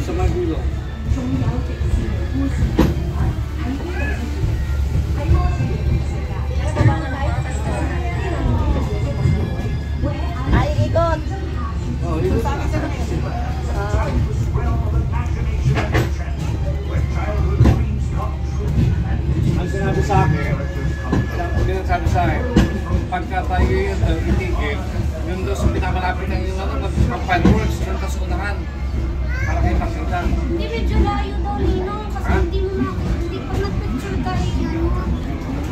sa Magulo. Ay, ikot. Oh, ikot na. Ang sinabi sa akin, sabi sa akin, pagka tayo yung itigil, yun doon sa pinamalapit ng yung mag-fireworks, yun tas unahan. Para kayo makita. Hindi, medyo layo daw, Nino. Kasi hindi mo hindi pa nag-picture ka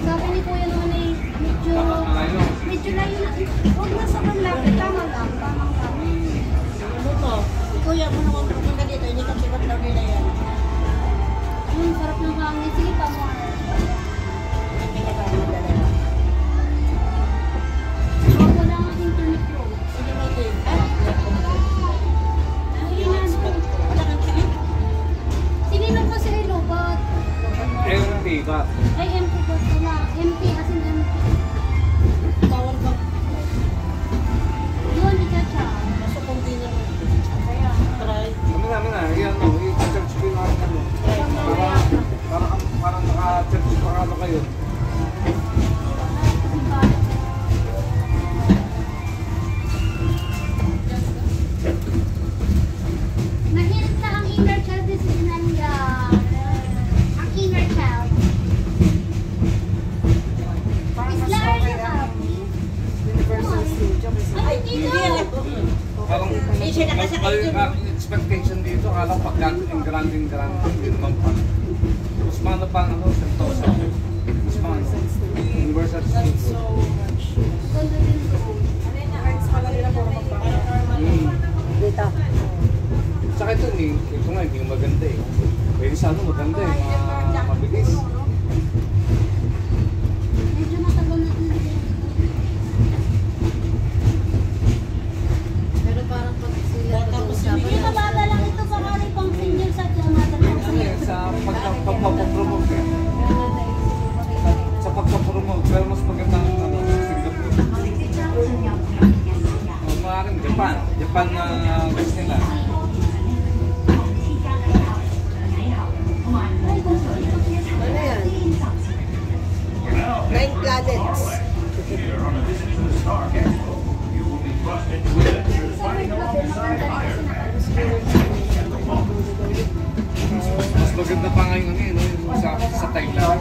sabi ni Kuya naman eh, medyo layo na. Huwag na sa malapit, tama lang. Ano to? Kuya mo naman pupunta dito, hindi ka sikat daw nila yan. Sarap ng hangin. Sige pa mo. Hindi ka tayo magdala. Huwag wala ang internet ko. Sige mo ito yun. Wala kang kilit? Sininong ko si Robot. MP ba? Ay, MP ba? Wala. MP as in MP. Bawal ba? Yun, i-cha-cha. Kaso kung di na kaya, try. Ano na, yan o, i-charge ko yung ano. Parang naka-charge ko ano kayo. Nahirit na ang inner child ni Sinanda. Ang inner child. Is Larry happy? Universal Studio. Ay, dito! Parang yung expectation dito, alam pag granding, hindi naman pa. Mas mana pa ano, Sentosa. Mas mana. Universal Studio. Ganda din ko. Dito. Saka ito nga, hindi maganda eh. Pwede sa ano maganda eh, mabilis. Medyo matagal na din. Pero parang pag sila Hindi mababa lang ito pangalan pang single sa Jamaica. Ano yan, sa pagpapapromote eh. Sa pagpapapromote, pero mas maganda ang ano, Singapore. Maaaring Japan na gusto nila. Ano yan? 9 planets. Mas maganda pa ngayon ano yun, sa Thailand.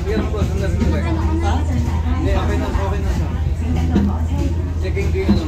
Yan po, sandali nila. Hindi, okay na siya. Checking din ano.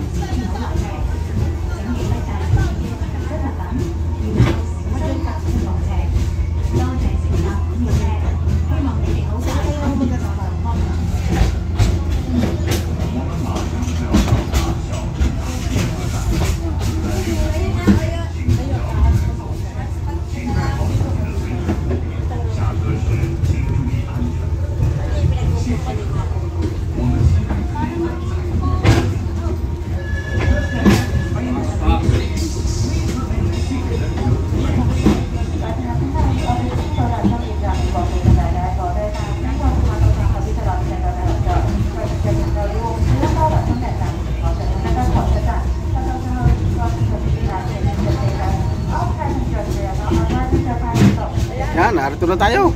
Yan, narito na tayo.